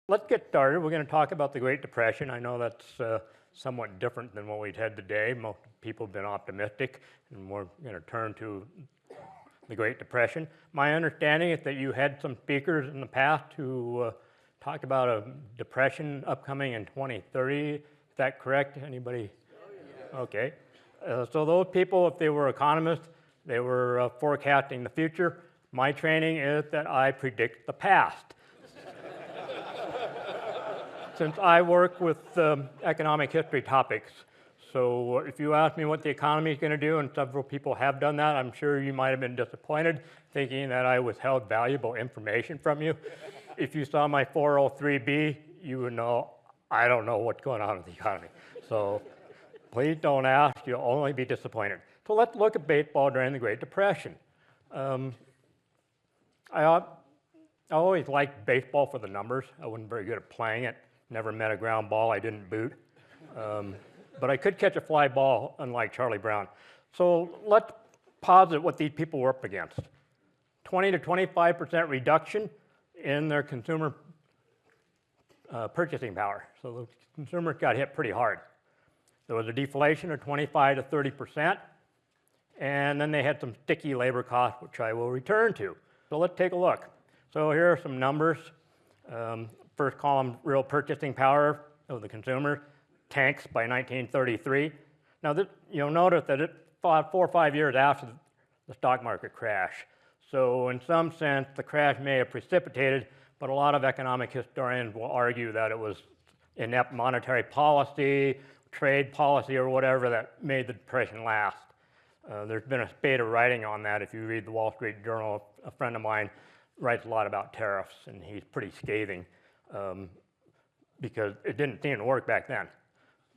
Let's get started. We're going to talk about the Great Depression. I know that's somewhat different than what we've had today. Most people have been optimistic, and we're going to turn to the Great Depression. My understanding is that you had some speakers in the past who talked about a depression upcoming in 2030. Is that correct? Anybody? Oh, yeah. Okay. So those people, if they were economists, they were forecasting the future. My training is that I predict the past. Since I work with economic history topics. So if you ask me what the economy is going to do, and several people have done that, I'm sure you might have been disappointed thinking that I withheld valuable information from you. If you saw my 403B, you would know I don't know what's going on with the economy. So please don't ask, you'll only be disappointed. So let's look at baseball during the Great Depression. I always liked baseball for the numbers. I wasn't very good at playing it. Never met a ground ball I didn't boot. But I could catch a fly ball, unlike Charlie Brown. So let's posit what these people were up against. 20 to 25% reduction in their consumer purchasing power. So the consumers got hit pretty hard. There was a deflation of 25 to 30%. And then they had some sticky labor costs, which I will return to. So let's take a look. So here are some numbers. First column, real purchasing power of the consumer, tanks by 1933. Now, you'll notice that it's 4 or 5 years after the stock market crash. So in some sense, the crash may have precipitated, but a lot of economic historians will argue that it was inept monetary policy, trade policy, or whatever that made the depression last. There's been a spate of writing on that. If you read the Wall Street Journal, a friend of mine writes a lot about tariffs, and he's pretty scathing. Because it didn't seem to work back then.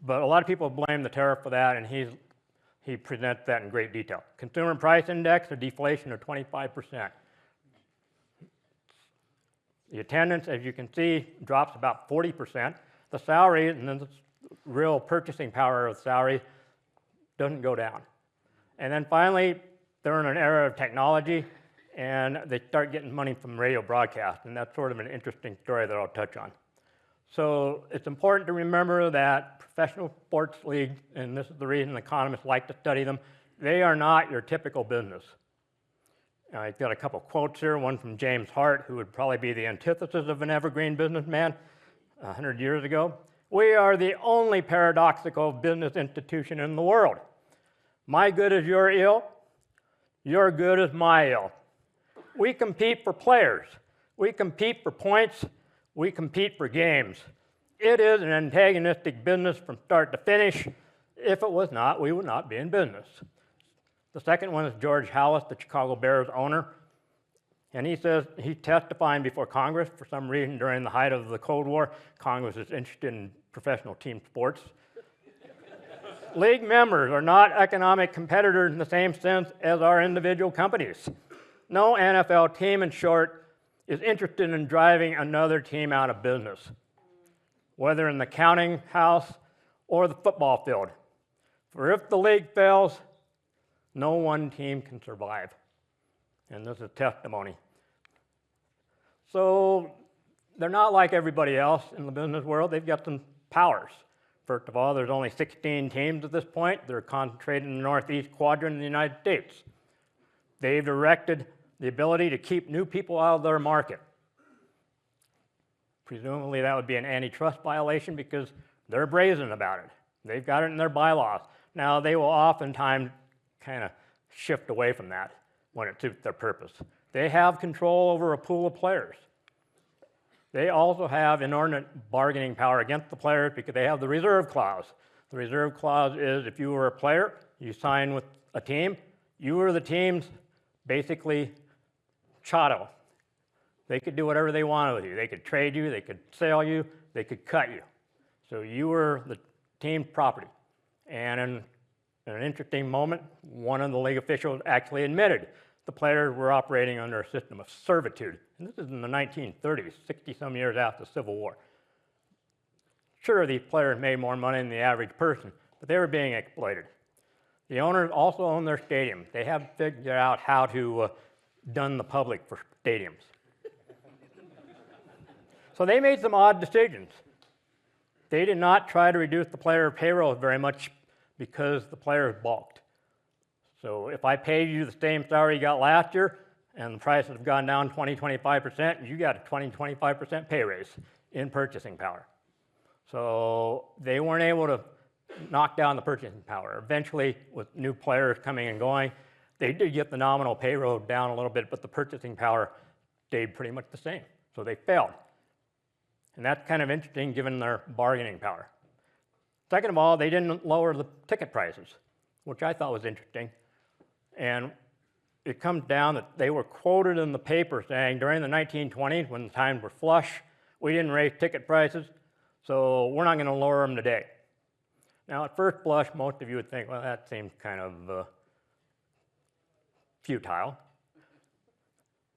But a lot of people blame the tariff for that, and he presents that in great detail. Consumer price index, a deflation of 25%. The attendance, as you can see, drops about 40%. The salary, and then the real purchasing power of the salary, doesn't go down. And then finally, they're in an era of technology, and they start getting money from radio broadcast, and that's sort of an interesting story that I'll touch on. So it's important to remember that professional sports leagues, and this is the reason economists like to study them, they are not your typical business. I've got a couple quotes here, one from James Hart, who would probably be the antithesis of an evergreen businessman 100 years ago. We are the only paradoxical business institution in the world. My good is your ill, your good is my ill. We compete for players. We compete for points. We compete for games. It is an antagonistic business from start to finish. If it was not, we would not be in business. The second one is George Halas, the Chicago Bears owner. And he says he's testifying before Congress. For some reason, during the height of the Cold War, Congress is interested in professional team sports. League members are not economic competitors in the same sense as our individual companies. No NFL team, in short, is interested in driving another team out of business, whether in the counting house or the football field. For if the league fails, no one team can survive. And this is testimony. So they're not like everybody else in the business world. They've got some powers. First of all, there's only 16 teams at this point. They're concentrated in the northeast quadrant of the United States. They've erected the ability to keep new people out of their market. Presumably that would be an antitrust violation because they're brazen about it. They've got it in their bylaws. Now, they will oftentimes kind of shift away from that when it suits their purpose. They have control over a pool of players. They also have inordinate bargaining power against the players because they have the reserve clause. The reserve clause is if you were a player, you sign with a team, you were the team's basically chattel. They could do whatever they wanted with you. They could trade you, they could sell you, they could cut you. So you were the team's property. And in an interesting moment, one of the league officials actually admitted the players were operating under a system of servitude. And this is in the 1930s, 60-some years after the Civil War. Sure, these players made more money than the average person, but they were being exploited. The owners also own their stadiums. They have figured out how to dun the public for stadiums. So they made some odd decisions. They did not try to reduce the player payroll very much because the players balked. So if I paid you the same salary you got last year and the prices have gone down 20-25%, you got a 20-25% pay raise in purchasing power. So they weren't able to knock down the purchasing power. Eventually, with new players coming and going, they did get the nominal payroll down a little bit, but the purchasing power stayed pretty much the same. So they failed. And that's kind of interesting given their bargaining power. Second of all, they didn't lower the ticket prices, which I thought was interesting. And it comes down that they were quoted in the paper saying during the 1920s, when the times were flush, we didn't raise ticket prices, so we're not going to lower them today. Now, at first blush, most of you would think, well, that seems kind of futile.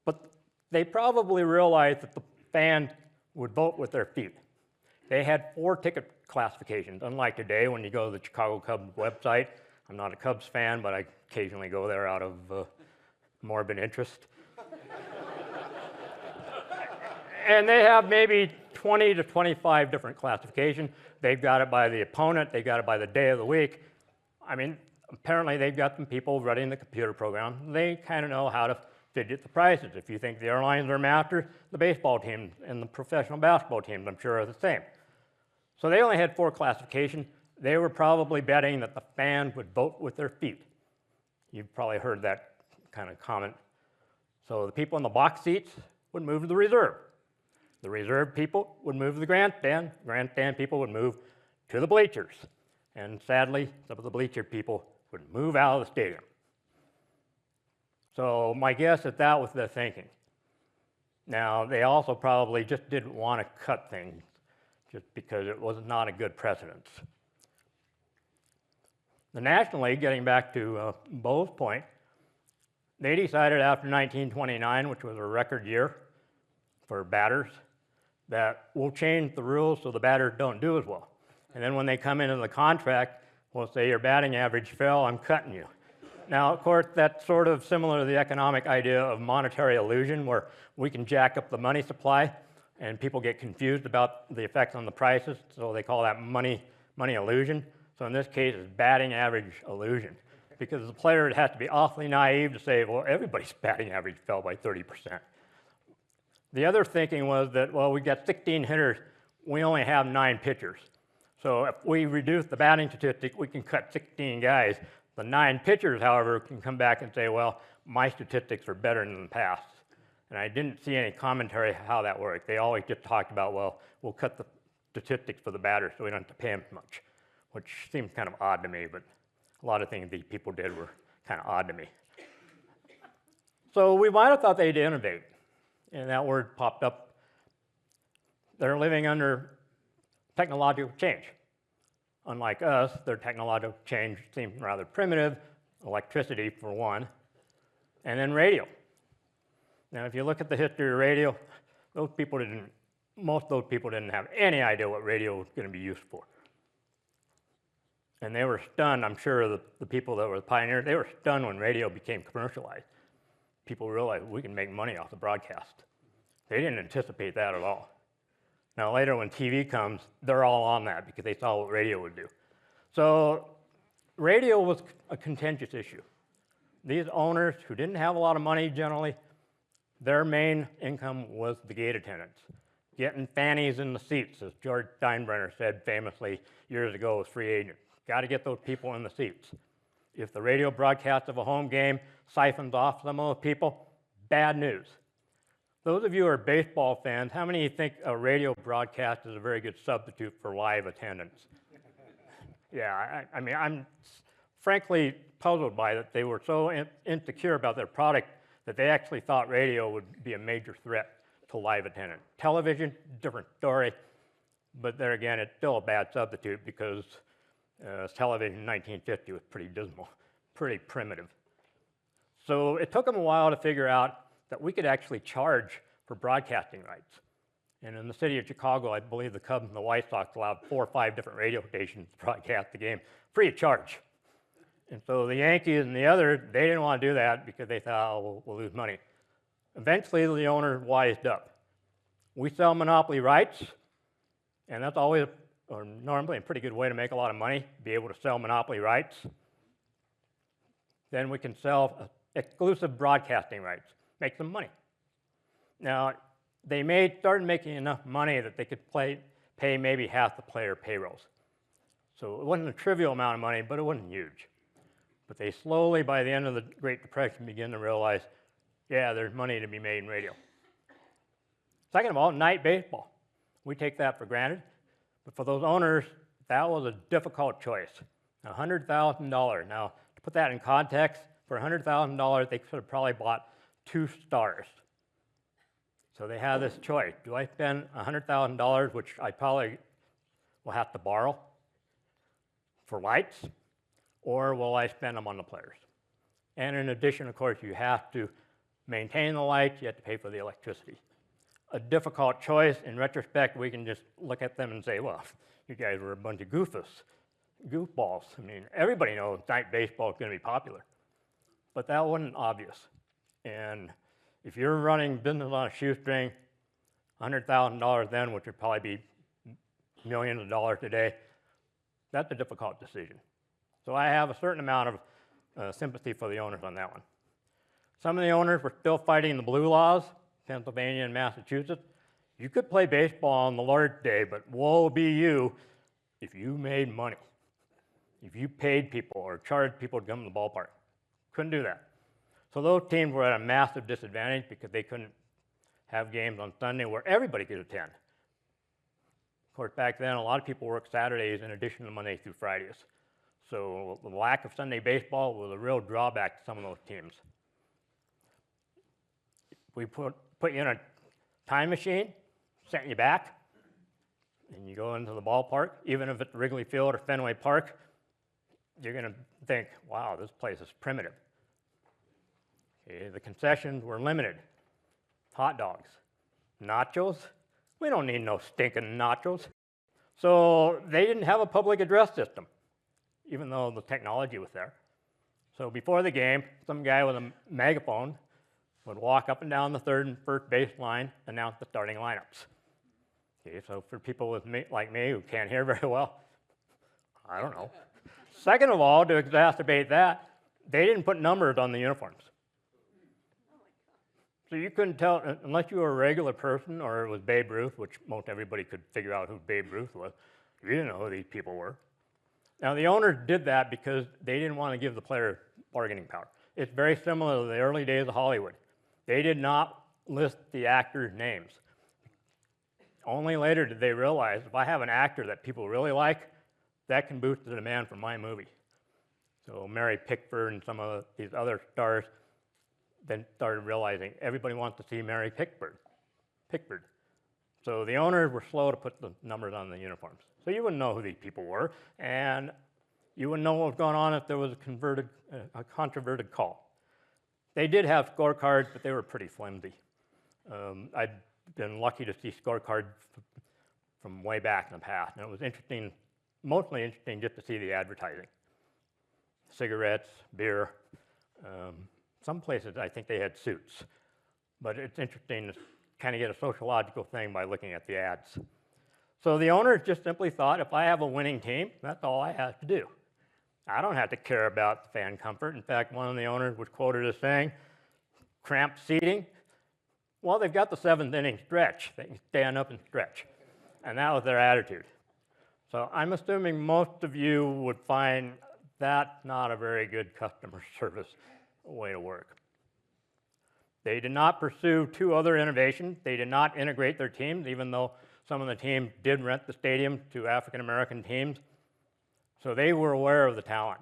But they probably realized that the fans would vote with their feet. They had 4 ticket classifications, unlike today when you go to the Chicago Cubs website. I'm not a Cubs fan, but I occasionally go there out of morbid interest. And they have maybe 20 to 25 different classifications. They've got it by the opponent, they've got it by the day of the week. I mean, apparently they've got some people running the computer program. They kind of know how to fidget the prices. If you think the airlines are masters, the baseball teams and the professional basketball teams, I'm sure, are the same. So they only had 4 classifications. They were probably betting that the fans would vote with their feet. You've probably heard that kind of comment. So the people in the box seats would move to the reserve. The reserve people would move to the grandstand. Grandstand people would move to the bleachers. And sadly, some of the bleacher people would move out of the stadium. So my guess is that was their thinking. Now, they also probably just didn't want to cut things just because it was not a good precedent. The National League, getting back to Bo's point, they decided after 1929, which was a record year for batters, that we'll change the rules so the batters don't do as well. And then when they come into the contract, we'll say your batting average fell, I'm cutting you. Now, of course, that's sort of similar to the economic idea of monetary illusion, where we can jack up the money supply and people get confused about the effects on the prices, so they call that money illusion. So in this case, it's batting average illusion, because the player has to be awfully naive to say, well, everybody's batting average fell by 30%. The other thinking was that, well, we got 16 hitters, we only have 9 pitchers. So if we reduce the batting statistic, we can cut 16 guys. The 9 pitchers, however, can come back and say, well, my statistics are better than the past. And I didn't see any commentary how that worked. They always just talked about, well, we'll cut the statistics for the batters so we don't have to pay them much, which seems kind of odd to me, but a lot of things these people did were kind of odd to me. So we might have thought they'd innovate, and that word popped up. They're living under technological change. Unlike us, their technological change seemed rather primitive, electricity for one, and then radio. Now, if you look at the history of radio, most of those people didn't have any idea what radio was going to be used for. And they were stunned, I'm sure the people that were the pioneers, they were stunned when radio became commercialized. People realized we can make money off the broadcast. They didn't anticipate that at all. Now later when TV comes, they're all on that because they saw what radio would do. So radio was a contentious issue. These owners who didn't have a lot of money generally, their main income was the gate attendants, getting fannies in the seats, as George Steinbrenner said famously years ago as free agent. Got to get those people in the seats. If the radio broadcast of a home game siphons off some of those people, bad news. Those of you who are baseball fans, how many of you think a radio broadcast is a very good substitute for live attendance? Yeah, I mean, I'm frankly puzzled by that. They were so insecure about their product that they actually thought radio would be a major threat to live attendance. Television, different story, but there again, it's still a bad substitute because television in 1950 was pretty dismal, pretty primitive. So it took them a while to figure out that we could actually charge for broadcasting rights. And in the city of Chicago, I believe the Cubs and the White Sox allowed 4 or 5 different radio stations to broadcast the game free of charge. And so the Yankees and the others, they didn't want to do that because they thought, oh, we'll lose money. Eventually, the owner wised up. We sell monopoly rights, and that's always, or normally, a pretty good way to make a lot of money, be able to sell monopoly rights. Then we can sell exclusive broadcasting rights, make some money. Now, they started making enough money that they could pay maybe half the player payrolls. So it wasn't a trivial amount of money, but it wasn't huge. But they slowly, by the end of the Great Depression, began to realize, yeah, there's money to be made in radio. Second of all, night baseball. We take that for granted. But for those owners, that was a difficult choice. $100,000. Now, to put that in context, for $100,000, they could have probably bought 2 stars. So they had this choice. Do I spend $100,000, which I probably will have to borrow for lights, or will I spend them on the players? And in addition, of course, you have to maintain the lights, you have to pay for the electricity. A difficult choice. In retrospect, we can just look at them and say, well, you guys were a bunch of goofballs. I mean, everybody knows night baseball is going to be popular. But that wasn't obvious. And if you're running business on a shoestring, $100,000 then, which would probably be millions of dollars today, that's a difficult decision. So I have a certain amount of sympathy for the owners on that one. Some of the owners were still fighting the blue laws, Pennsylvania and Massachusetts. You could play baseball on the Lord's Day, but woe be you if you made money, if you paid people or charged people to come to the ballpark. Couldn't do that. So those teams were at a massive disadvantage because they couldn't have games on Sunday where everybody could attend. Of course, back then, a lot of people worked Saturdays in addition to Monday through Fridays. So the lack of Sunday baseball was a real drawback to some of those teams. We put you in a time machine, sent you back, and you go into the ballpark, even if it's Wrigley Field or Fenway Park, you're going to think, wow, this place is primitive. Okay, the concessions were limited. Hot dogs, nachos. We don't need no stinking nachos. So they didn't have a public address system, even though the technology was there. So before the game, some guy with a megaphone would walk up and down the third and first base line, announce the starting lineups. Okay, so for people like me who can't hear very well, I don't know. Second of all, to exacerbate that, they didn't put numbers on the uniforms. So you couldn't tell, unless you were a regular person or it was Babe Ruth, which most everybody could figure out who Babe Ruth was. You didn't know who these people were. Now, the owners did that because they didn't want to give the player bargaining power. It's very similar to the early days of Hollywood. They did not list the actors' names. Only later did they realize, if I have an actor that people really like, that can boost the demand for my movie. So Mary Pickford and some of these other stars then started realizing everybody wants to see Mary Pickford. So the owners were slow to put the numbers on the uniforms. So you wouldn't know who these people were, and you wouldn't know what was going on if there was a controverted call. They did have scorecards, but they were pretty flimsy. I'd been lucky to see scorecards from way back in the past, and it was interesting, mostly interesting just to see the advertising. Cigarettes, beer. Some places I think they had suits, but it's interesting to kind of get a sociological thing by looking at the ads. So the owners just simply thought, if I have a winning team, that's all I have to do. I don't have to care about fan comfort. In fact, one of the owners was quoted as saying, cramped seating, well, they've got the 7th inning stretch. They can stand up and stretch. And that was their attitude. So I'm assuming most of you would find that not a very good customer service way to work. They did not pursue 2 other innovations. They did not integrate their teams, even though some of the teams did rent the stadium to African-American teams. So they were aware of the talent.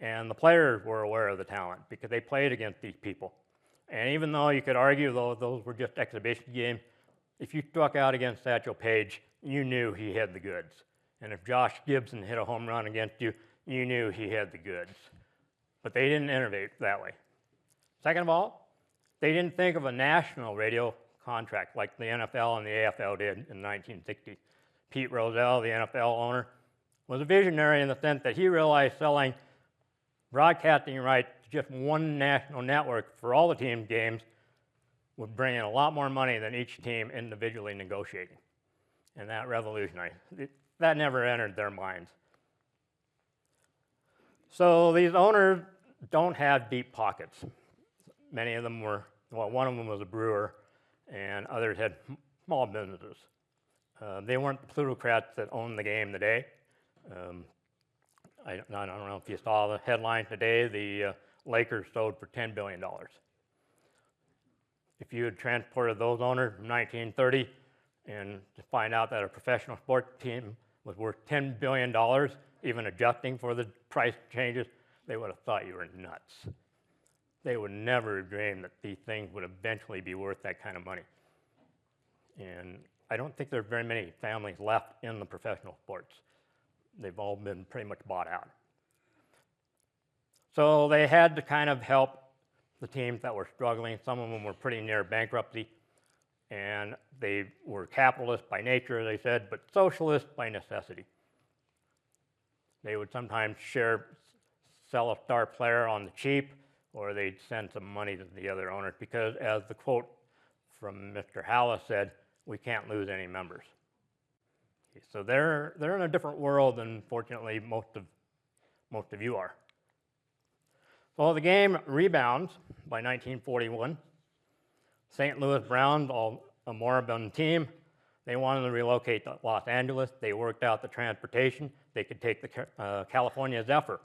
And the players were aware of the talent because they played against these people. And even though you could argue those were just exhibition games, if you struck out against Satchel Paige, you knew he had the goods. And if Josh Gibson hit a home run against you, you knew he had the goods. But they didn't innovate that way. Second of all, they didn't think of a national radio contract like the NFL and the AFL did in the 1960s. Pete Rozelle, the NFL owner, was a visionary in the sense that he realized selling broadcasting rights to just one national network for all the team games would bring in a lot more money than each team individually negotiating. And that revolutionary. That never entered their minds. So these owners don't have deep pockets. Many of them were, well, one of them was a brewer, and others had small businesses. They weren't the plutocrats that owned the game today. I don't know if you saw the headline today, the Lakers sold for $10 billion. If you had transported those owners from 1930 and to find out that a professional sports team was worth $10 billion, even adjusting for the price changes, they would have thought you were nuts. They would never have dreamed that these things would eventually be worth that kind of money. And I don't think there are very many families left in the professional sports. They've all been pretty much bought out. So they had to kind of help the teams that were struggling. Some of them were pretty near bankruptcy, and they were capitalist by nature, as I said, but socialist by necessity. They would sometimes sell a star player on the cheap, or they'd send some money to the other owners because, as the quote from Mr. Hallis said, we can't lose any members. So they're in a different world than, fortunately, most of you are. So the game rebounds by 1941. St. Louis Browns, a moribund team, they wanted to relocate to Los Angeles. They worked out the transportation. They could take the California Zephyr,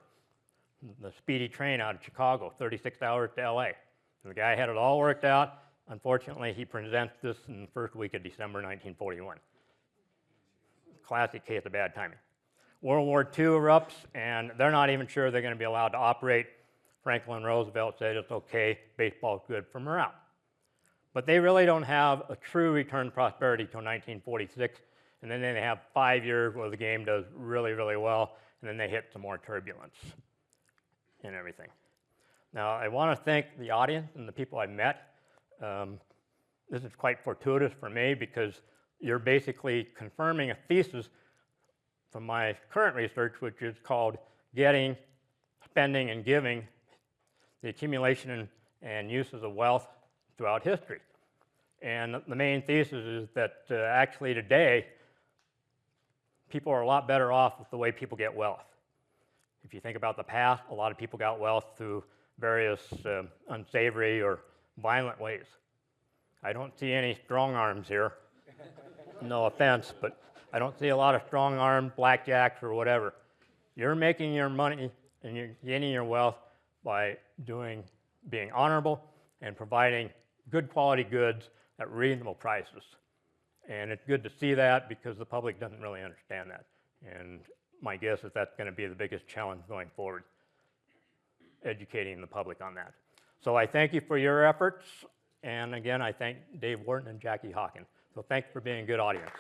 the speedy train out of Chicago, 36 hours to LA. And the guy had it all worked out. Unfortunately, he presents this in the first week of December 1941. Classic case of bad timing. World War II erupts, and they're not even sure they're going to be allowed to operate. Franklin Roosevelt said it's okay, baseball's good for morale. But they really don't have a true return to prosperity until 1946, and then they have 5 years where the game does really, really well, and then they hit some more turbulence and everything. Now, I want to thank the audience and the people I met. This is quite fortuitous for me because you're basically confirming a thesis from my current research, which is called Getting, Spending, and Giving, the accumulation and uses of wealth throughout history. And the main thesis is that actually today, people are a lot better off with the way people get wealth. If you think about the past, a lot of people got wealth through various unsavory or violent ways. I don't see any strong arms here. No offense, but I don't see a lot of strong arms, blackjacks, or whatever. You're making your money and you're gaining your wealth by being honorable and providing good quality goods at reasonable prices. And it's good to see that because the public doesn't really understand that. And my guess is that's going to be the biggest challenge going forward, educating the public on that. So I thank you for your efforts. And again, I thank Dave Wharton and Jackie Hawkins. So thanks for being a good audience.